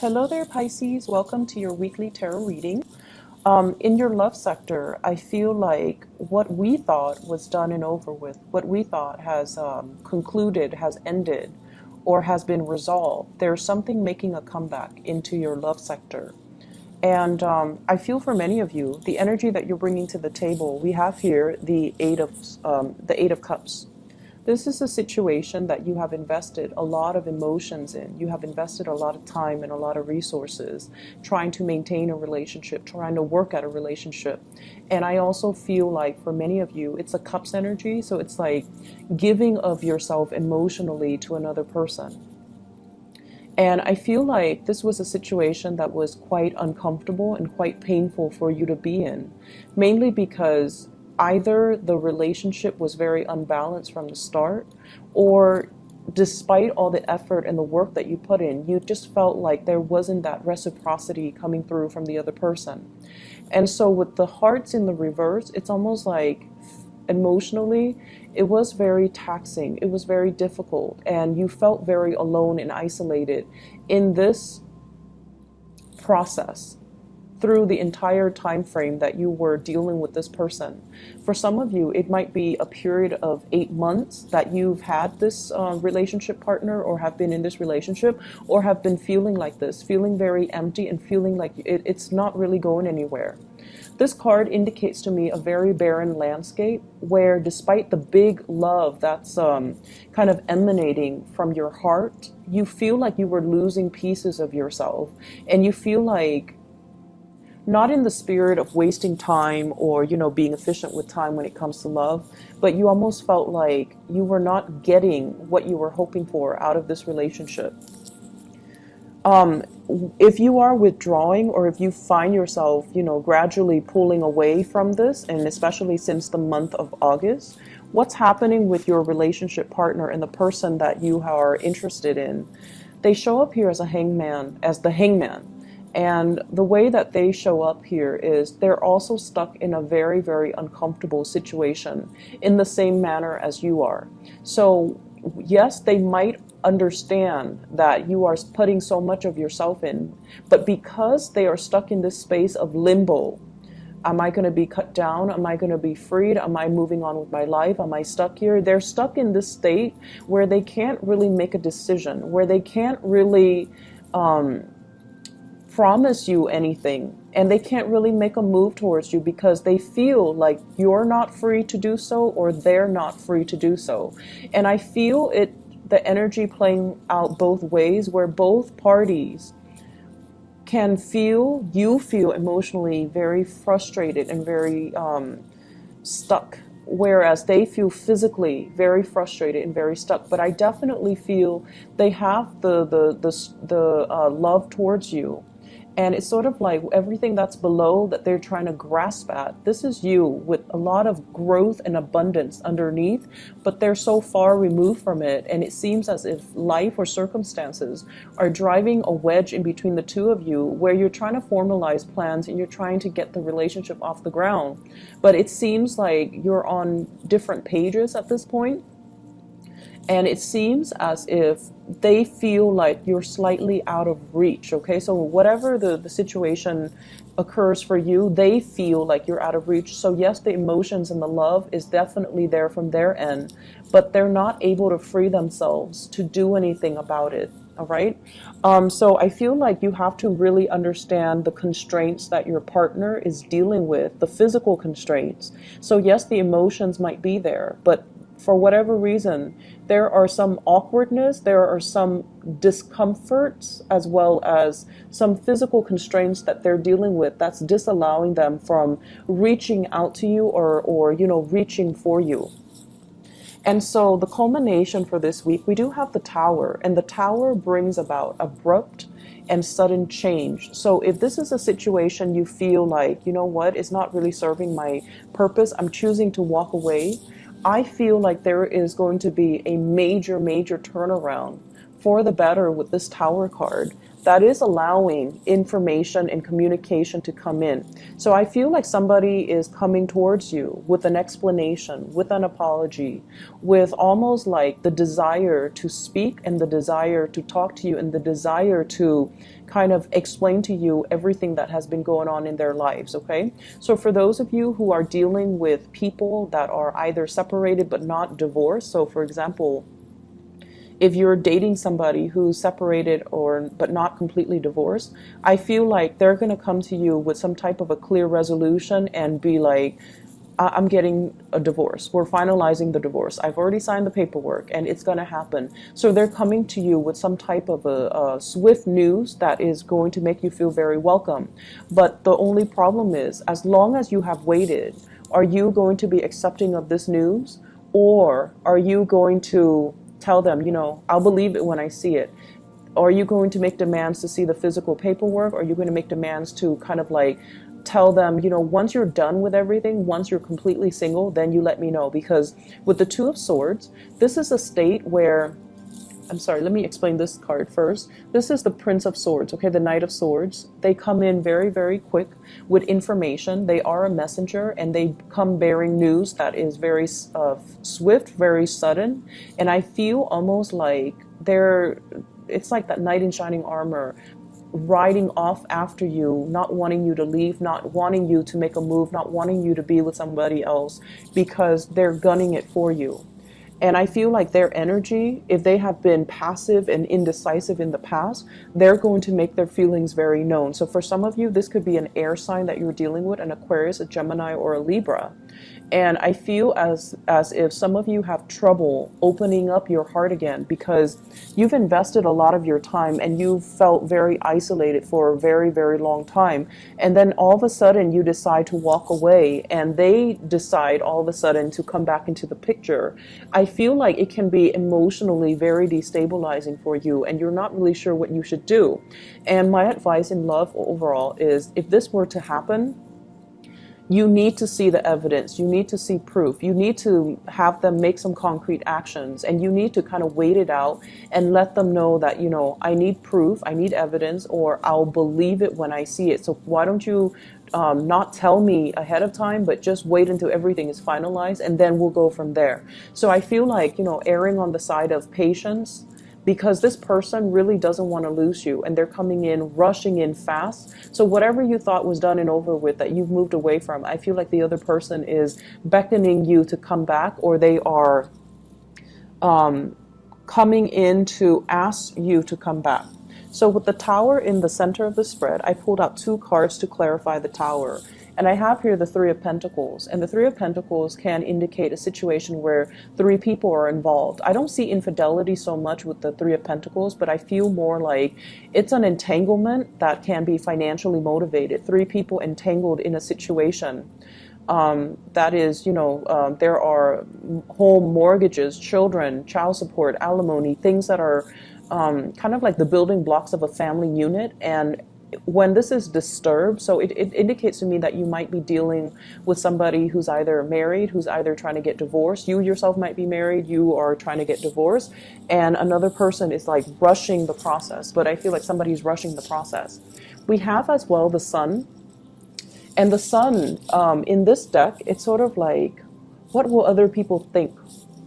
Hello there, Pisces. Welcome to your weekly tarot reading. In your love sector, I feel like what we thought was done and over with, what we thought has concluded, has ended, or has been resolved, there's something making a comeback into your love sector. And I feel for many of you, the energy that you're bringing to the table, we have here the Eight of Cups. This is a situation that you have invested a lot of emotions in. You have invested a lot of time and a lot of resources trying to maintain a relationship, trying to work at a relationship. And I also feel like for many of you, it's a cups energy. So it's like giving of yourself emotionally to another person. And I feel like this was a situation that was quite uncomfortable and quite painful for you to be in, mainly because either the relationship was very unbalanced from the start, or despite all the effort and the work that you put in, you just felt like there wasn't that reciprocity coming through from the other person. And so with the hearts in the reverse, it's almost like emotionally, it was very taxing. It was very difficult. And you felt very alone and isolated in this process through the entire time frame that you were dealing with this person. For some of you, it might be a period of 8 months that you've had this relationship partner, or have been in this relationship, or have been feeling like this, feeling very empty and feeling like it's not really going anywhere. This card indicates to me a very barren landscape where, despite the big love that's kind of emanating from your heart, you feel like you were losing pieces of yourself, and you feel like, not in the spirit of wasting time or, being efficient with time when it comes to love, but you almost felt like you were not getting what you were hoping for out of this relationship. If you are withdrawing, or if you find yourself, gradually pulling away from this, and especially since the month of August, what's happening with your relationship partner and the person that you are interested in? They show up here as the hangman. And the way that they show up here is they're also stuck in a very, very uncomfortable situation in the same manner as you are. So yes, they might understand that you are putting so much of yourself in, but because they are stuck in this space of limbo, am I going to be cut down? Am I going to be freed? Am I moving on with my life? Am I stuck here? They're stuck in this state where they can't really make a decision, where they can't really promise you anything, and they can't really make a move towards you because they feel like you're not free to do so, or they're not free to do so. And I feel the energy playing out both ways, where both parties can feel, you feel emotionally very frustrated and very stuck, whereas they feel physically very frustrated and very stuck. But I definitely feel they have the love towards you. And it's sort of like everything that's below that they're trying to grasp at. This is you with a lot of growth and abundance underneath, but they're so far removed from it. And it seems as if life or circumstances are driving a wedge in between the two of you, where you're trying to formalize plans and you're trying to get the relationship off the ground. But it seems like you're on different pages at this point. And it seems as if they feel like you're slightly out of reach, okay? So whatever the situation occurs for you, they feel like you're out of reach. So yes, the emotions and the love is definitely there from their end, but they're not able to free themselves to do anything about it, all right? So I feel like you have to really understand the constraints that your partner is dealing with, the physical constraints. So yes, the emotions might be there, but for whatever reason, there are some awkwardness, there are some discomforts, as well as some physical constraints that they're dealing with that's disallowing them from reaching out to you, or reaching for you. And so the culmination for this week, we do have the Tower, and the Tower brings about abrupt and sudden change. So if this is a situation you feel like, it's not really serving my purpose, I'm choosing to walk away, I feel like there is going to be a major, major turnaround for the better with this Tower card that is allowing information and communication to come in. So I feel like somebody is coming towards you with an explanation, with an apology, with almost like the desire to speak and the desire to talk to you and the desire to kind of explain to you everything that has been going on in their lives, okay? So for those of you who are dealing with people that are either separated but not divorced, so for example, if you're dating somebody who's separated or but not completely divorced, I feel like they're going to come to you with some type of a clear resolution and be like, I'm getting a divorce. We're finalizing the divorce. I've already signed the paperwork and it's going to happen. So they're coming to you with some type of a swift news that is going to make you feel very welcome. But the only problem is, as long as you have waited, are you going to be accepting of this news, or are you going to tell them, you know, I'll believe it when I see it? Or are you going to make demands to see the physical paperwork? Or are you going to make demands to kind of like tell them, you know, once you're done with everything, once you're completely single, then you let me know? Because with the Two of Swords, this is a state where, I'm sorry, let me explain this card first. This is the Prince of Swords, okay, the Knight of Swords. They come in very, very quick with information. They are a messenger, and they come bearing news that is very swift, very sudden. And I feel almost like it's like that knight in shining armor riding off after you, not wanting you to leave, not wanting you to make a move, not wanting you to be with somebody else, because they're gunning it for you. And I feel like their energy, if they have been passive and indecisive in the past, they're going to make their feelings very known. So for some of you, this could be an air sign that you're dealing with, an Aquarius, a Gemini, or a Libra. And I feel as if some of you have trouble opening up your heart again, because you've invested a lot of your time and you've felt very isolated for a very, very long time. And then all of a sudden you decide to walk away, and they decide all of a sudden to come back into the picture. I feel like it can be emotionally very destabilizing for you, and you're not really sure what you should do. And my advice in love overall is, if this were to happen, you need to see the evidence. You need to see proof. You need to have them make some concrete actions, and you need to kind of wait it out and let them know that, you know, I need proof, I need evidence, or I'll believe it when I see it. So why don't you not tell me ahead of time, but just wait until everything is finalized, and then we'll go from there. So I feel like, you know, erring on the side of patience, because this person really doesn't want to lose you, and they're coming in, rushing in fast. So whatever you thought was done and over with, that you've moved away from, I feel like the other person is beckoning you to come back, or they are coming in to ask you to come back. So with the Tower in the center of the spread, I pulled out two cards to clarify the Tower. And I have here the Three of Pentacles. And the Three of Pentacles can indicate a situation where three people are involved. I don't see infidelity so much with the Three of Pentacles, but I feel more like it's an entanglement that can be financially motivated. Three people entangled in a situation. That is, you know, there are home mortgages, children, child support, alimony, things that are kind of like the building blocks of a family unit. And when this is disturbed, so it indicates to me that you might be dealing with somebody who's either married, who's either trying to get divorced. You yourself might be married, you are trying to get divorced, and another person is like rushing the process. But I feel like somebody's rushing the process. We have as well the Sun. And the Sun in this deck, it's sort of like, what will other people think?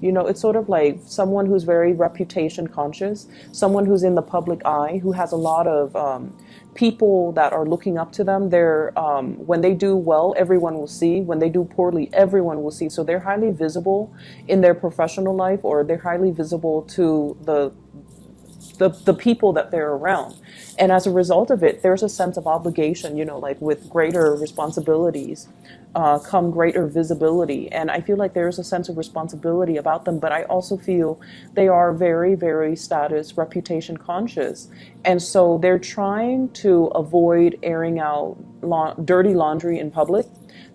You know, it's sort of like someone who's very reputation conscious, someone who's in the public eye, who has a lot of people that are looking up to them. They're when they do well, everyone will see. When they do poorly, everyone will see. So they're highly visible in their professional life, or they're highly visible to the people that they're around. And as a result of it, there's a sense of obligation, you know, like with greater responsibilities come greater visibility. And I feel like there's a sense of responsibility about them, but I also feel they are very, very status, reputation conscious. And so they're trying to avoid airing out dirty laundry in public.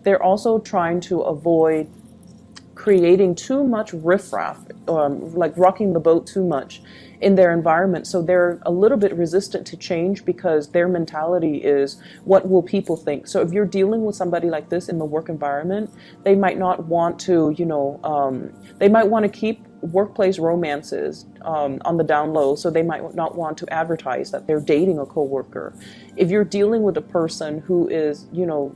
They're also trying to avoid creating too much riffraff, like rocking the boat too much in their environment. So they're a little bit resistant to change, because their mentality is, what will people think? So if you're dealing with somebody like this in the work environment, they might not want to, you know, they might want to keep workplace romances on the down low, so they might not want to advertise that they're dating a coworker. If you're dealing with a person who is,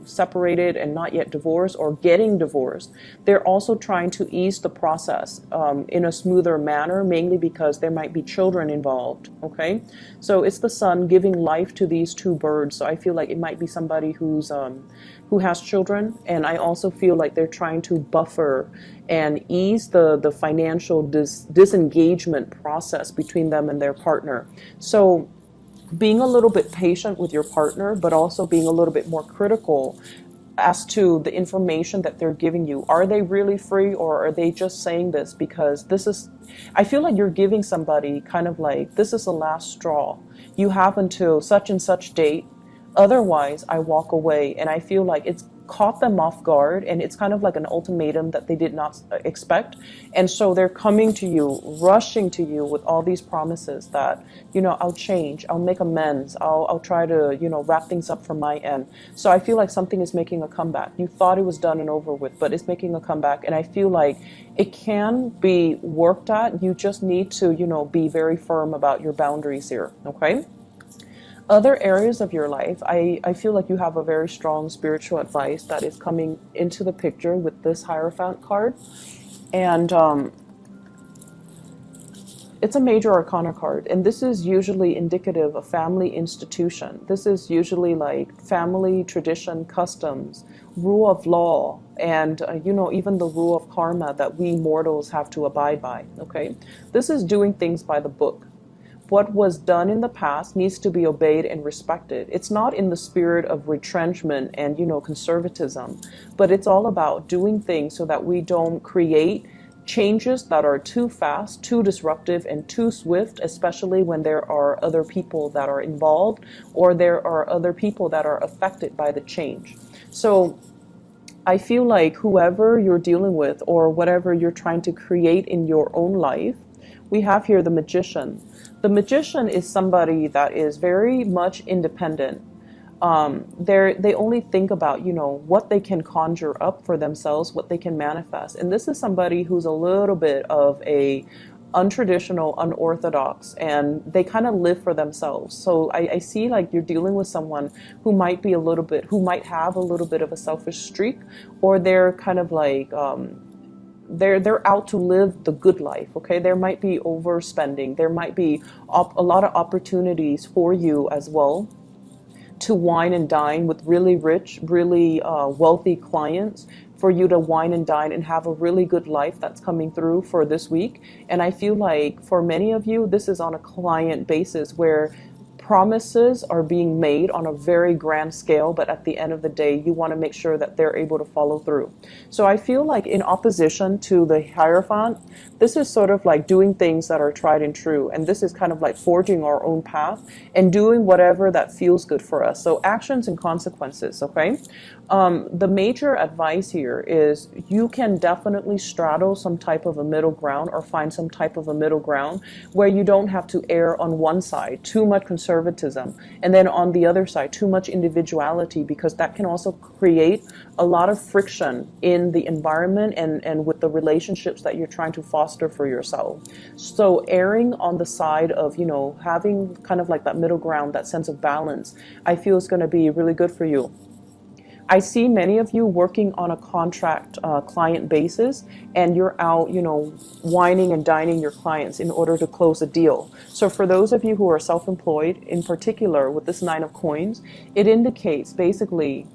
separated and not yet divorced or getting divorced, they're also trying to ease the process in a smoother manner, mainly because there might be children involved. Okay, so it's the sun giving life to these two birds. So I feel like it might be somebody who has children, and I also feel like they're trying to buffer and ease the financial disengagement process between them and their partner. So being a little bit patient with your partner, but also being a little bit more critical as to the information that they're giving you. Are they really free, or are they just saying this because I feel like you're giving somebody kind of like, this is the last straw. You have until such and such date. Otherwise, I walk away. And I feel like it's caught them off guard, and it's kind of like an ultimatum that they did not expect. And so they're coming to you, rushing to you with all these promises that, I'll change, I'll make amends, I'll try to, wrap things up from my end. So I feel like something is making a comeback. You thought it was done and over with, but it's making a comeback. And I feel like it can be worked at. You just need to, be very firm about your boundaries here. Okay. Other areas of your life, I feel like you have a very strong spiritual advice that is coming into the picture with this Hierophant card. And it's a major arcana card. And this is usually indicative of family institution. This is usually like family tradition, customs, rule of law, and, even the rule of karma that we mortals have to abide by. Okay. This is doing things by the book. What was done in the past needs to be obeyed and respected. It's not in the spirit of retrenchment and, conservatism, but it's all about doing things so that we don't create changes that are too fast, too disruptive, and too swift, especially when there are other people that are involved, or there are other people that are affected by the change. So I feel like whoever you're dealing with, or whatever you're trying to create in your own life, we have here the Magician. The Magician is somebody that is very much independent. They only think about, what they can conjure up for themselves, what they can manifest. And this is somebody who's a little bit of a untraditional, unorthodox, and they kind of live for themselves. So I see like you're dealing with someone who might have a little bit of a selfish streak, or they're kind of like, they're out to live the good life. Okay, there might be overspending, there might be a lot of opportunities for you as well to wine and dine with really rich, really wealthy clients, for you to wine and dine and have a really good life that's coming through for this week. And I feel like for many of you, this is on a client basis where promises are being made on a very grand scale, but at the end of the day, you want to make sure that they're able to follow through. So I feel like in opposition to the Hierophant, this is sort of like doing things that are tried and true. And this is kind of like forging our own path and doing whatever that feels good for us. So actions and consequences, okay? The major advice here is you can definitely straddle some type of a middle ground, or find some type of a middle ground where you don't have to err on one side, too much conservatism, and then on the other side, too much individuality, because that can also create a lot of friction in the environment and with the relationships that you're trying to foster for yourself. So erring on the side of, having kind of like that middle ground, that sense of balance, I feel is going to be really good for you. I see many of you working on a contract client basis, and you're out, wining and dining your clients in order to close a deal. So for those of you who are self-employed, in particular with this Nine of Coins, it indicates basically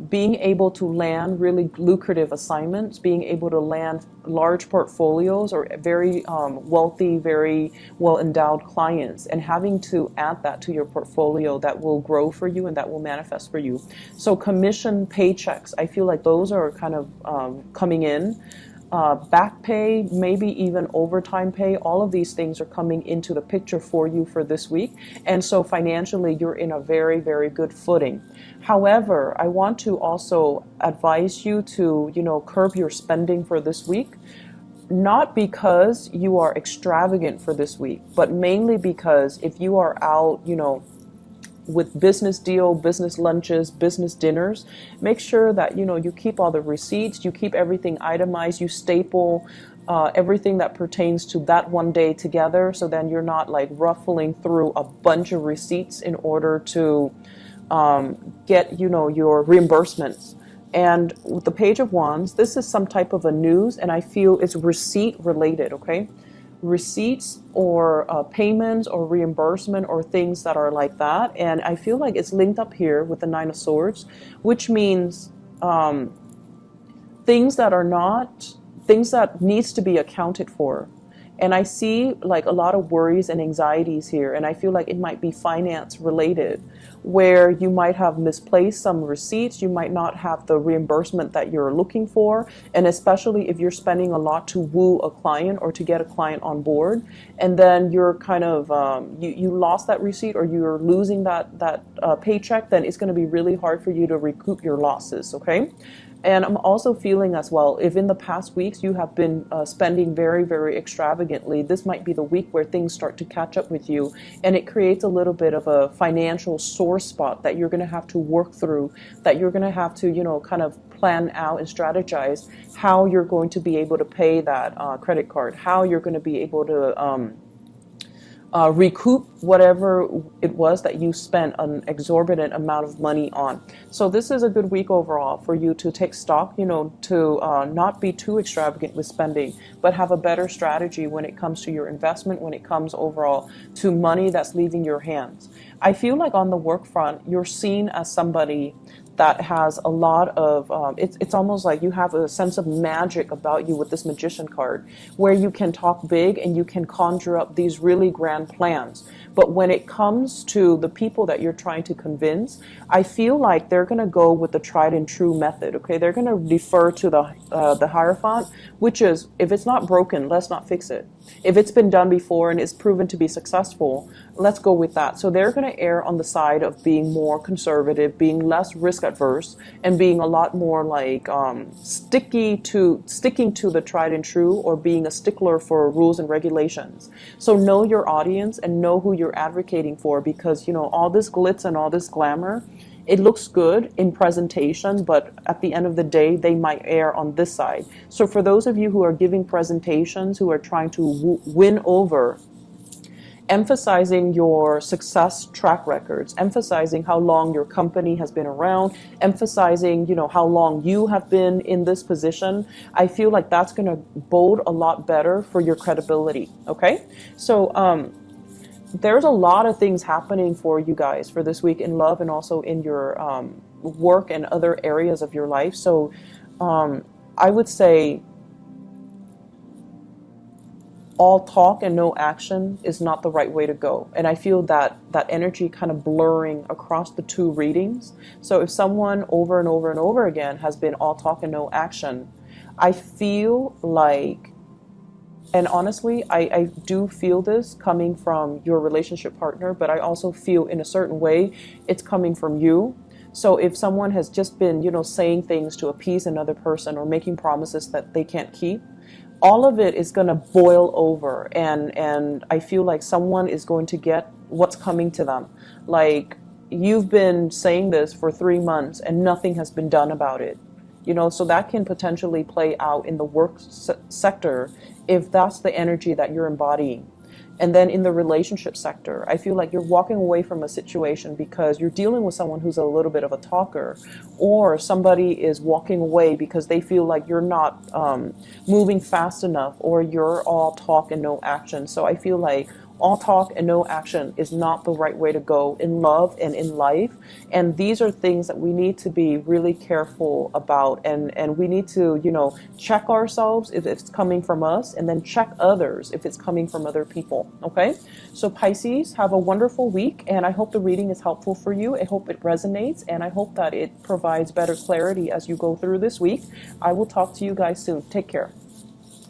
being able to land really lucrative assignments, being able to land large portfolios, or very wealthy, very well-endowed clients, and having to add that to your portfolio that will grow for you and that will manifest for you. So commission paychecks, I feel like those are kind of coming in. Back pay, maybe even overtime pay, all of these things are coming into the picture for you for this week. And so financially, you're in a very, very good footing. However, I want to also advise you to, curb your spending for this week. Not because you are extravagant for this week, but mainly because if you are out, with business deal, business lunches, business dinners, make sure that, you keep all the receipts, you keep everything itemized, you staple everything that pertains to that one day together. So then you're not like ruffling through a bunch of receipts in order to get, your reimbursements. And with the Page of Wands, this is some type of a news, and I feel it's receipt related, okay? Receipts or payments or reimbursement or things that are like that. And I feel like it's linked up here with the Nine of Swords, which means things that needs to be accounted for. And I see like a lot of worries and anxieties here. And I feel like it might be finance related, where you might have misplaced some receipts. You might not have the reimbursement that you're looking for. And especially if you're spending a lot to woo a client or to get a client on board. And then you're kind of, you lost that receipt, or you're losing that paycheck, then it's going to be really hard for you to recoup your losses, okay? And I'm also feeling as well, if in the past weeks you have been spending very, very extravagantly, this might be the week where things start to catch up with you, and it creates a little bit of a financial sore spot that you're going to have to work through, that you're going to have to, kind of plan out and strategize how you're going to be able to pay that credit card, how you're going to be able to recoup whatever it was that you spent an exorbitant amount of money on. So this is a good week overall for you to take stock, to not be too extravagant with spending, but have a better strategy when it comes to your investment, when it comes overall to money that's leaving your hands. I feel like on the work front, you're seen as somebody that has a lot of, it's almost like you have a sense of magic about you with this Magician card, where you can talk big and you can conjure up these really grand plans. But when it comes to the people that you're trying to convince, I feel like they're going to go with the tried and true method, okay? They're going to defer to the Hierophant, which is, if it's not broken, let's not fix it. If it's been done before and it's proven to be successful, let's go with that. So they're going to err on the side of being more conservative, being less risk adverse, and being a lot more like sticking to the tried and true, or being a stickler for rules and regulations. So know your audience and know who you're advocating for, because all this glitz and all this glamour, it looks good in presentation, but at the end of the day, they might err on this side. So for those of you who are giving presentations, who are trying to win over, emphasizing your success track records, emphasizing how long your company has been around, emphasizing, how long you have been in this position, I feel like that's going to bode a lot better for your credibility, okay? So, there's a lot of things happening for you guys for this week in love, and also in your work and other areas of your life. So I would say all talk and no action is not the right way to go. And I feel that energy kind of blurring across the two readings. So if someone over and over and over again has been all talk and no action, I feel like, and honestly, I do feel this coming from your relationship partner, but I also feel in a certain way it's coming from you. So if someone has just been, saying things to appease another person, or making promises that they can't keep, all of it is going to boil over. And I feel like someone is going to get what's coming to them. Like, you've been saying this for 3 months and nothing has been done about it. So that can potentially play out in the work sector if that's the energy that you're embodying. And then in the relationship sector, I feel like you're walking away from a situation because you're dealing with someone who's a little bit of a talker, or somebody is walking away because they feel like you're not moving fast enough, or you're all talk and no action. So I feel like all talk and no action is not the right way to go in love and in life. And these are things that we need to be really careful about. And we need to, check ourselves if it's coming from us, and then check others if it's coming from other people. Okay? So Pisces, have a wonderful week. And I hope the reading is helpful for you. I hope it resonates. And I hope that it provides better clarity as you go through this week. I will talk to you guys soon. Take care.